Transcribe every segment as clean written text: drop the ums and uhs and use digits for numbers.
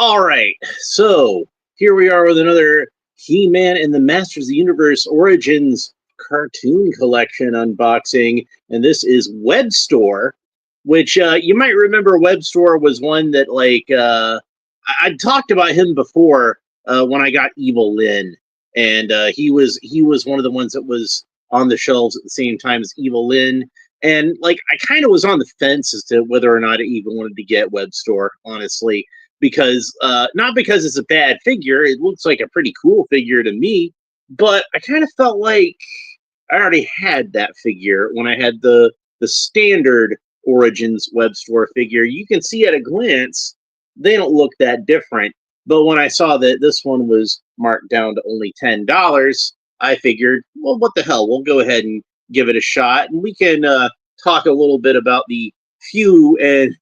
All right, so here we are with another He-Man and the Masters of the Universe Origins cartoon collection unboxing, and this is Webstor, which you might remember. Webstor was one that I'd talked about him before when I got Evil Lyn, and he was one of the ones that was on the shelves at the same time as Evil Lyn. And I kind of was on the fence as to whether or not I even wanted to get Webstor, honestly, because not because it's a bad figure. It looks like a pretty cool figure to me, but I kind of felt like I already had that figure when I had the standard Origins Webstor figure. You can see at a glance they don't look that different, but when I saw that this one was marked down to only $10, I figured, well, what the hell? We'll go ahead and give it a shot, and we can talk a little bit about the few and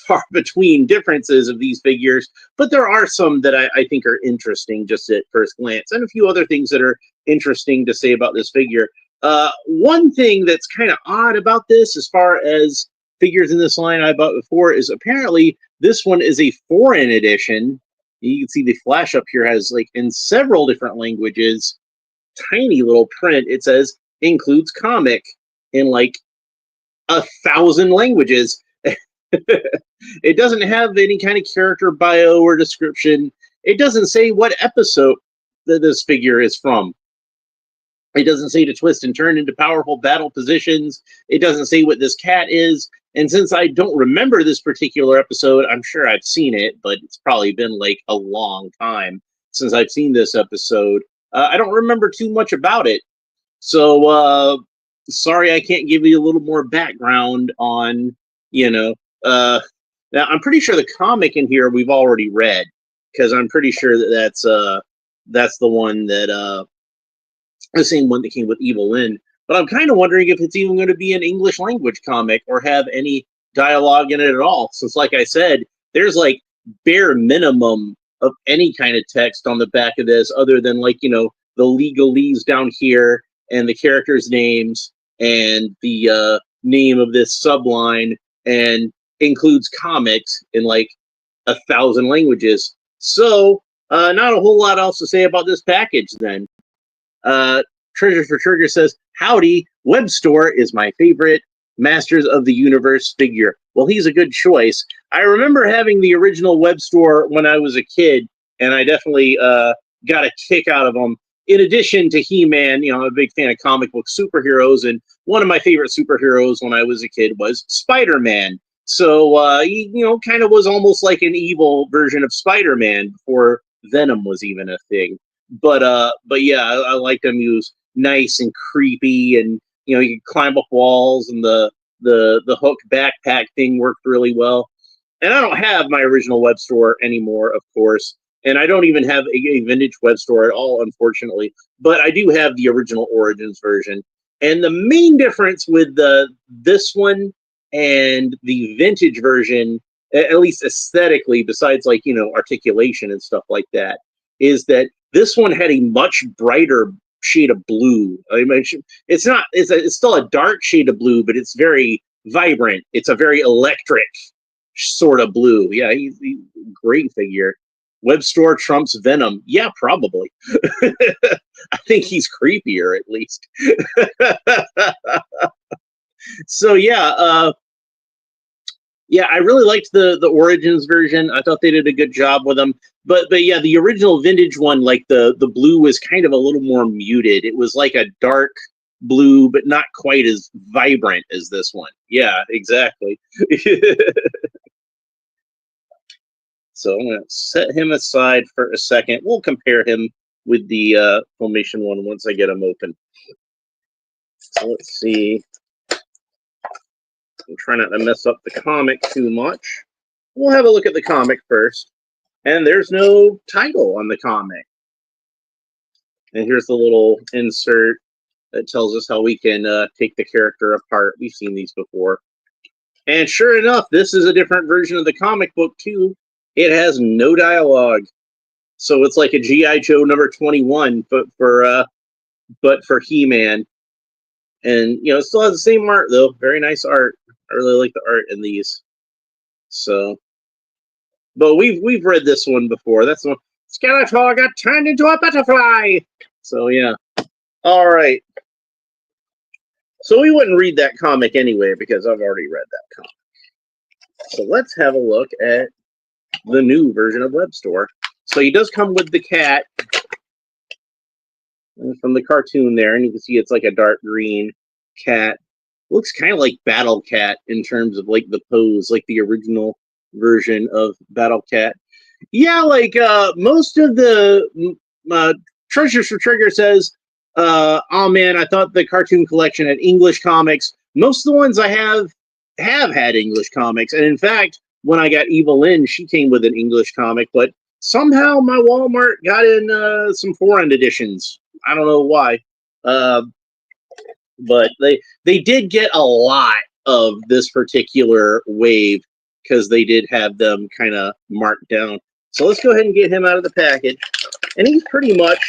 far between differences of these figures, but there are some that I think are interesting just at first glance, and a few other things that are interesting to say about this figure. One thing that's kind of odd about this, as far as figures in this line I bought before, is apparently this one is a foreign edition. You can see the flash up here has, in several different languages, tiny little print. It says includes comic in 1,000 languages. It doesn't have any kind of character bio or description. It doesn't say what episode that this figure is from. It doesn't say to twist and turn into powerful battle positions. It doesn't say what this cat is. And since I don't remember this particular episode, I'm sure I've seen it, but it's probably been a long time since I've seen this episode. I don't remember too much about it. So, sorry I can't give you a little more background on, now I'm pretty sure the comic in here we've already read, because I'm pretty sure that's the one that the same one that came with Evil Lyn. But I'm kind of wondering if it's even going to be an English language comic or have any dialogue in it at all. Since, like I said, there's bare minimum of any kind of text on the back of this, other than the legalese down here and the characters' names and the name of this subline, and includes comics in 1,000 languages. So, not a whole lot else to say about this package then. Treasure for Trigger says, howdy, Webstor is my favorite Masters of the Universe figure. Well, he's a good choice. I remember having the original Webstor when I was a kid, and I definitely got a kick out of him. In addition to He-Man, I'm a big fan of comic book superheroes, and one of my favorite superheroes when I was a kid was Spider-Man. So, he, kind of was almost like an evil version of Spider-Man before Venom was even a thing. But yeah, I liked him. He was nice and creepy, and you could climb up walls, and the hook backpack thing worked really well. And I don't have my original Webstor anymore, of course, and I don't even have a vintage Webstor at all, unfortunately. But I do have the original Origins version. And the main difference with this one and the vintage version, at least aesthetically, besides articulation and stuff like that, is that this one had a much brighter shade of blue. I mentioned it's not. It's still a dark shade of blue, but it's very vibrant. It's a very electric sort of blue. Yeah, he's a great figure. Webstor trumps Venom. Yeah, probably. I think he's creepier, at least. So yeah, yeah, I really liked the Origins version. I thought they did a good job with them. But yeah, the original vintage one, the blue was kind of a little more muted. It was like a dark blue, but not quite as vibrant as this one. Yeah, exactly. So I'm going to set him aside for a second. We'll compare him with the Filmation one once I get him open. So let's see. I'm trying not to mess up the comic too much. We'll have a look at the comic first. And there's no title on the comic. And here's the little insert that tells us how we can take the character apart. We've seen these before. And sure enough, this is a different version of the comic book, too. It has no dialogue. So it's like a G.I. Joe number 21, but for He-Man. And, it still has the same art, though. Very nice art. I really like the art in these. So, But we've read this one before. That's the one. Skeletor got turned into a butterfly. So yeah. All right. So we wouldn't read that comic anyway because I've already read that comic. So let's have a look at the new version of Webstor. So he does come with the cat from the cartoon there, and you can see it's like a dark green cat. Looks kind of like Battle Cat in terms of like the pose, like the original version of Battle Cat. Yeah, like most of the Treasures for Trigger says, oh man, I thought the cartoon collection had English comics. Most of the ones I have had English comics, and in fact, when I got Eva Lynn, she came with an English comic, but somehow my Walmart got in some foreign editions. I don't know why, uh, but they did get a lot of this particular wave because they did have them kind of marked down. So let's go ahead and get him out of the package, and he's pretty much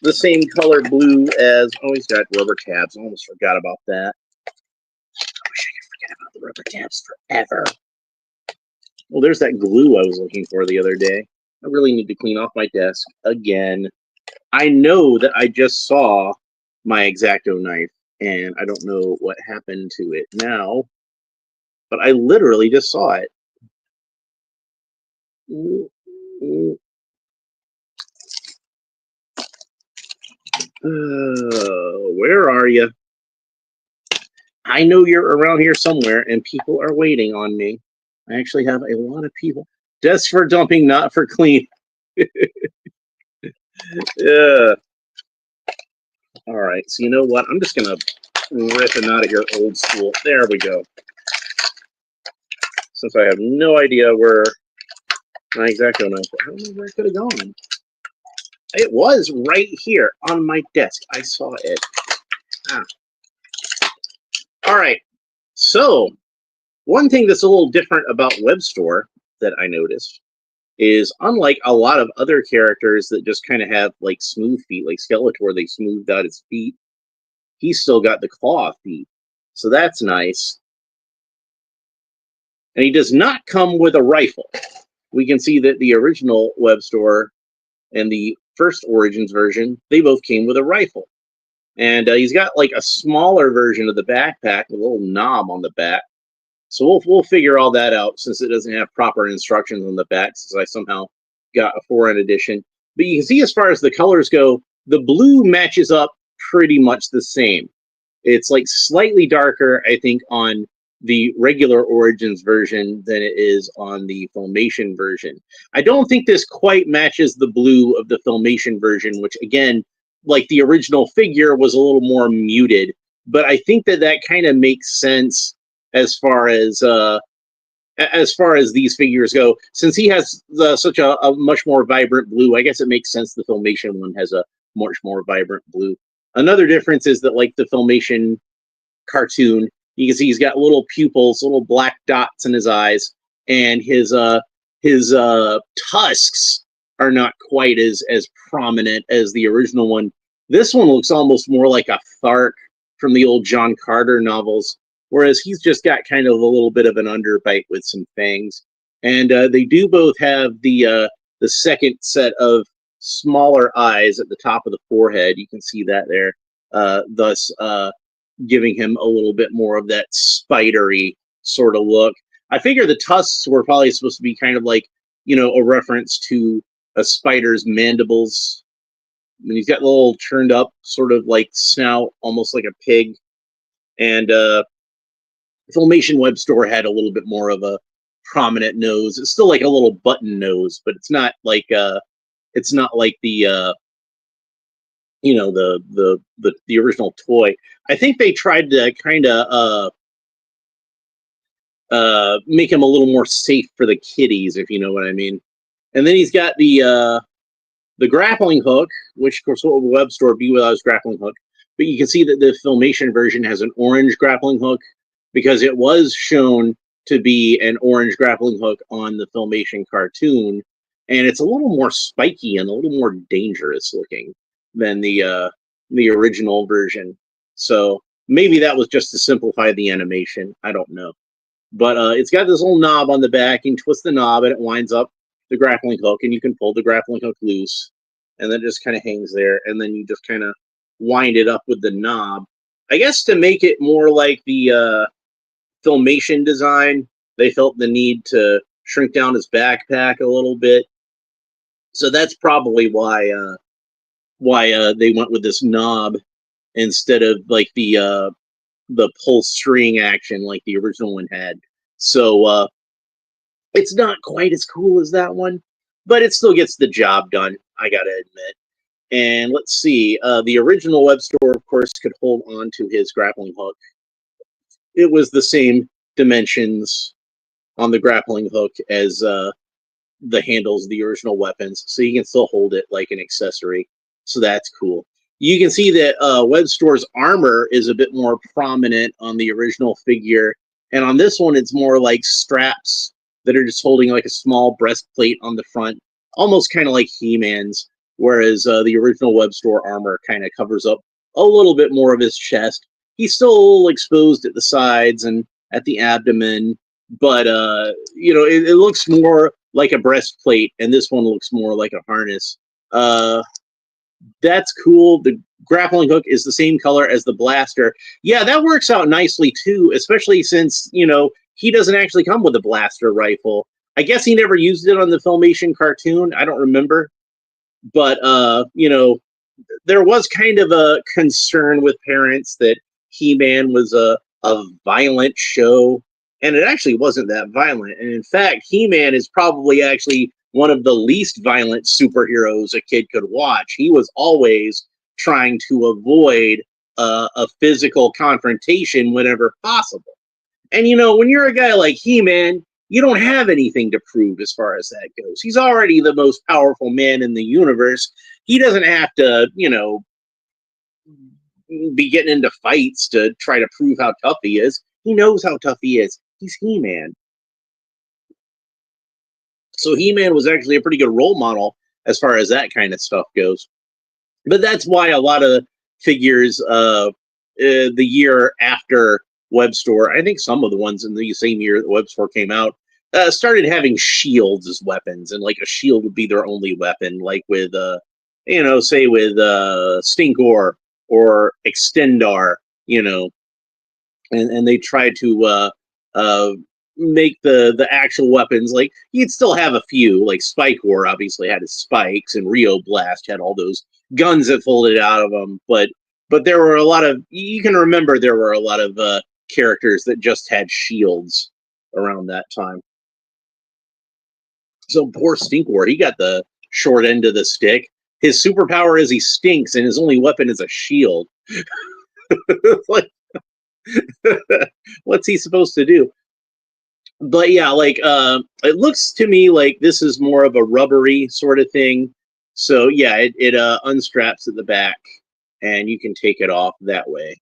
the same color blue as. Oh, he's got rubber tabs. I almost forgot about that. I wish I could forget about the rubber tabs forever. Well, there's that glue I was looking for the other day. I really need to clean off my desk again. I know that I just saw my X-Acto knife, and I don't know what happened to it now, but I literally just saw it. Where are you? I know you're around here somewhere, and people are waiting on me. I actually have a lot of people. Just for dumping, not for clean. Yeah. All right. So you know what? I'm just gonna rip him out of here old school. There we go. Since I have no idea where my X-Acto knife. I don't know where it could have gone. It was right here on my desk. I saw it. Ah. All right. So one thing that's a little different about Webstor that I noticed is unlike a lot of other characters that just kind of have like smooth feet, like Skeletor, they smoothed out his feet. He's still got the claw feet. So that's nice. And he does not come with a rifle. We can see that the original Webstor and the first Origins version, they both came with a rifle. And he's got like a smaller version of the backpack with a little knob on the back. So we'll figure all that out since it doesn't have proper instructions on the back, since I somehow got a foreign edition. But you can see as far as the colors go, the blue matches up pretty much the same. It's like slightly darker, I think, on the regular Origins version than it is on the Filmation version. I don't think this quite matches the blue of the Filmation version, which again, like the original figure, was a little more muted. But I think that that kind of makes sense as far as these figures go, since he has such a much more vibrant blue. I guess it makes sense the Filmation one has a much more vibrant blue. Another difference is that, like the Filmation cartoon, you can see he's got little pupils, little black dots in his eyes, and his tusks are not quite as prominent as the original one. This one looks almost more like a Thark from the old John Carter novels, whereas he's just got kind of a little bit of an underbite with some fangs. And they do both have the second set of smaller eyes at the top of the forehead. You can see that there, thus giving him a little bit more of that spidery sort of look. I figure the tusks were probably supposed to be kind of like, you know, a reference to a spider's mandibles. I mean, he's got a little turned up sort of like snout, almost like a pig. And Filmation Webstor had a little bit more of a prominent nose. It's still like a little button nose, but it's not like the you know, the original toy. I think they tried to kind of make him a little more safe for the kiddies, if you know what I mean. And then he's got the grappling hook, which of course what would Webstor be without his grappling hook? But you can see that the Filmation version has an orange grappling hook because it was shown to be an orange grappling hook on the Filmation cartoon, and it's a little more spiky and a little more dangerous looking than the original version. So maybe that was just to simplify the animation. I don't know. But it's got this little knob on the back. You can twist the knob and it winds up the grappling hook, and you can pull the grappling hook loose, and then it just kind of hangs there, and then you just kind of wind it up with the knob. I guess to make it more like the Filmation design, they felt the need to shrink down his backpack a little bit. So that's probably why they went with this knob instead of like the pull string action like the original one had. So it's not quite as cool as that one, but it still gets the job done, I gotta admit. And let's see, the original Webstor, of course, could hold on to his grappling hook. It was the same dimensions on the grappling hook as the handles of the original weapons, so you can still hold it like an accessory. So that's cool. You can see that Webstor's armor is a bit more prominent on the original figure, and on this one, it's more like straps that are just holding like a small breastplate on the front, almost kind of like He-Man's. Whereas the original Webstor armor kind of covers up a little bit more of his chest. He's still a little exposed at the sides and at the abdomen, but it looks more like a breastplate, and this one looks more like a harness. That's cool. The grappling hook is the same color as the blaster. Yeah, that works out nicely too, especially since, he doesn't actually come with a blaster rifle. I guess he never used it on the Filmation cartoon. I don't remember. But, there was kind of a concern with parents that He-Man was a violent show, and it actually wasn't that violent. And in fact, He-Man is probably actually one of the least violent superheroes a kid could watch. He was always trying to avoid a physical confrontation whenever possible. And when you're a guy like He-Man, you don't have anything to prove as far as that goes. He's already the most powerful man in the universe. He doesn't have to, be getting into fights to try to prove how tough he is. He knows how tough he is. He's He-Man. So He-Man was actually a pretty good role model as far as that kind of stuff goes. But that's why a lot of figures the year after Webstor, I think some of the ones in the same year that Webstor came out, started having shields as weapons, and like a shield would be their only weapon, like with, say with Stinkor or Extendar, and they tried to make the actual weapons, like you'd still have a few, like Spikor obviously had his spikes, and Rio Blast had all those guns that folded out of them, but there were a lot of, you can remember there were a lot of characters that just had shields around that time. So poor Stinkor, he got the short end of the stick. His superpower is he stinks, and his only weapon is a shield. Like, what's he supposed to do? But yeah, like it looks to me like this is more of a rubbery sort of thing. So yeah, it unstraps at the back, and you can take it off that way.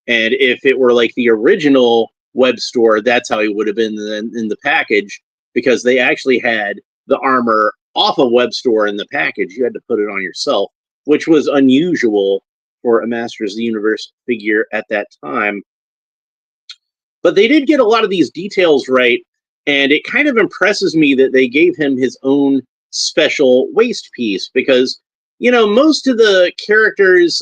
And if it were like the original Webstor, that's how he would have been in the package, because they actually had the armor off of Webstor in the package. You had to put it on yourself, which was unusual for a Masters of the Universe figure at that time. But they did get a lot of these details right, and it kind of impresses me that they gave him his own special waist piece, because most of the characters,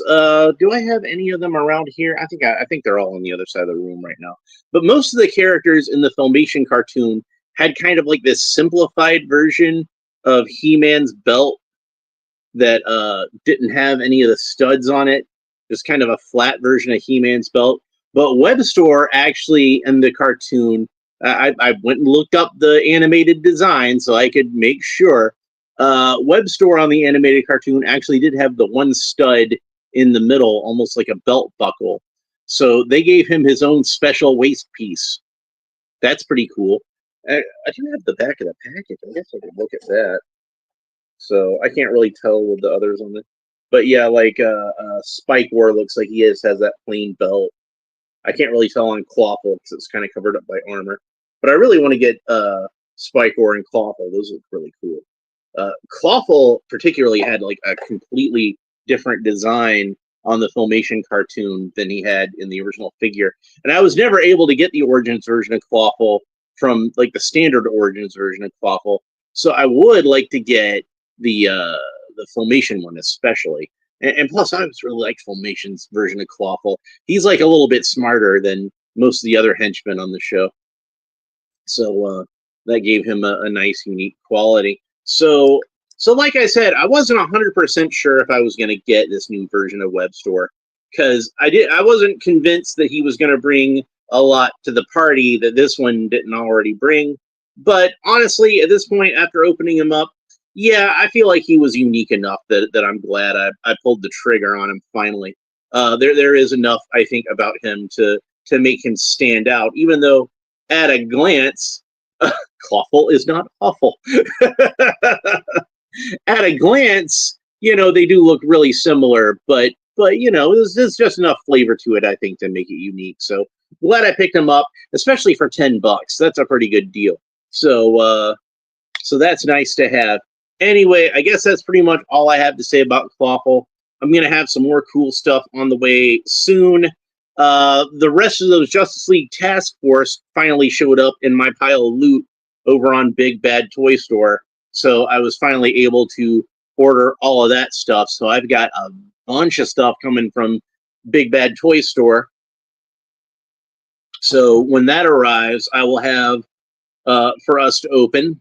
do I have any of them around here? I think they're all on the other side of the room right now. But most of the characters in the Filmation cartoon had kind of like this simplified version of He-Man's belt that didn't have any of the studs on it. Just kind of a flat version of He-Man's belt. But Webstor actually, in the cartoon, I went and looked up the animated design so I could make sure. Webstor on the animated cartoon actually did have the one stud in the middle, almost like a belt buckle. So they gave him his own special waist piece. That's pretty cool. I do have the back of the package. I guess I could look at that. So I can't really tell with the others on it. But yeah, like Spike War looks like he has that plain belt. I can't really tell on Clawful because it's kind of covered up by armor. But I really want to get Spikor and Clawful. Those look really cool. Clawful particularly had like a completely different design on the Filmation cartoon than he had in the original figure. And I was never able to get the Origins version of Clawful from like the standard Origins version of Clawful. So I would like to get the Filmation one especially. And plus, I just really like Filmation's version of Clawful. He's like a little bit smarter than most of the other henchmen on the show. So that gave him a nice, unique quality. So like I said, I wasn't 100% sure if I was going to get this new version of Webstor, because I wasn't convinced that he was going to bring a lot to the party that this one didn't already bring. But honestly, at this point, after opening him up, yeah, I feel like he was unique enough that I'm glad I pulled the trigger on him finally. There is enough, I think, about him to make him stand out, even though at a glance, Clawful is not awful. At a glance, they do look really similar, but there's just enough flavor to it, I think, to make it unique. So glad I picked them up, especially for $10. That's a pretty good deal. So that's nice to have. Anyway, I guess that's pretty much all I have to say about Clawful. I'm gonna have some more cool stuff on the way soon. The rest of those Justice League Task Force finally showed up in my pile of loot over on Big Bad Toy Store. So I was finally able to order all of that stuff. So I've got a bunch of stuff coming from Big Bad Toy Store. So when that arrives, I will have for us to open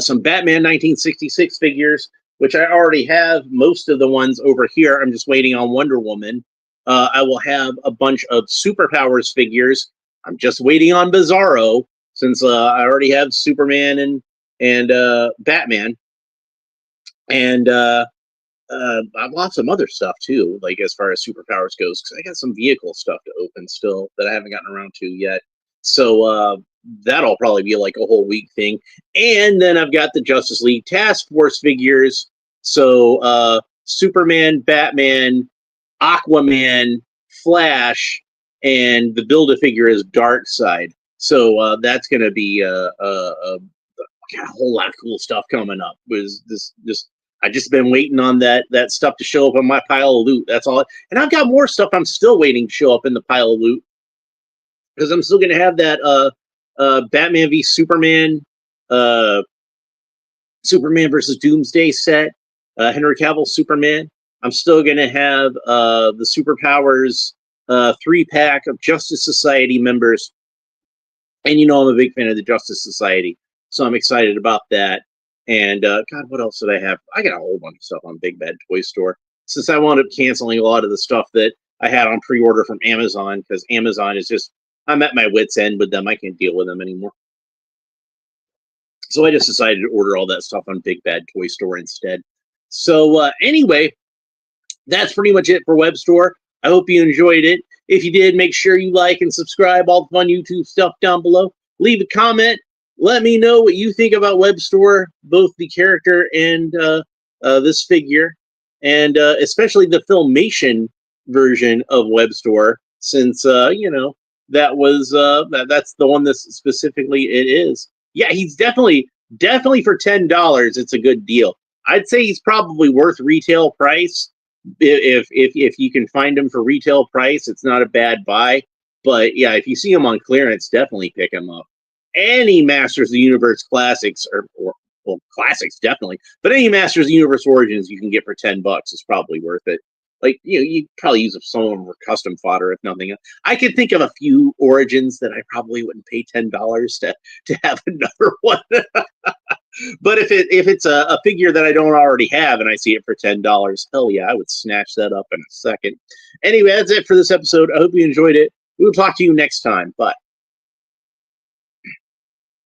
some Batman 1966 figures, which I already have most of the ones over here. I'm just waiting on Wonder Woman. I will have a bunch of Superpowers figures. I'm just waiting on Bizarro, since I already have Superman and Batman. And I've got some other stuff too, like as far as Superpowers goes, because I got some vehicle stuff to open still that I haven't gotten around to yet. So that'll probably be like a whole week thing. And then I've got the Justice League Task Force figures. So Superman, Batman, Aquaman, Flash, and the Build-A-Figure is Darkseid. So that's going to be got a whole lot of cool stuff coming up. I just been waiting on that stuff to show up on my pile of loot. That's all. And I've got more stuff I'm still waiting to show up in the pile of loot, because I'm still going to have that Batman v Superman, Superman versus Doomsday set, Henry Cavill Superman. I'm still going to have the Superpowers 3-pack of Justice Society members. And I'm a big fan of the Justice Society, so I'm excited about that. And God, what else did I have? I got a whole bunch of stuff on Big Bad Toy Store, since I wound up canceling a lot of the stuff that I had on pre-order from Amazon, because Amazon is just, I'm at my wit's end with them. I can't deal with them anymore. So I just decided to order all that stuff on Big Bad Toy Store instead. So anyway, that's pretty much it for Webstor. I hope you enjoyed it. If you did, make sure you like and subscribe, all the fun YouTube stuff down below. Leave a comment. Let me know what you think about Webstor, both the character and this figure, and especially the Filmation version of Webstor, since that was that's the one that specifically it is. Yeah, he's definitely for $10. It's a good deal. I'd say he's probably worth retail price. If you can find him for retail price, it's not a bad buy. But yeah, if you see him on clearance, definitely pick him up. Any Masters of the Universe classics, or classics definitely, but any Masters of the Universe Origins you can get for $10 is probably worth it. Like, you probably use some of them for custom fodder, if nothing else. I could think of a few Origins that I probably wouldn't pay $10 to have another one. But if it's a figure that I don't already have and I see it for $10, hell yeah, I would snatch that up in a second. Anyway, that's it for this episode. I hope you enjoyed it. We will talk to you next time. Bye.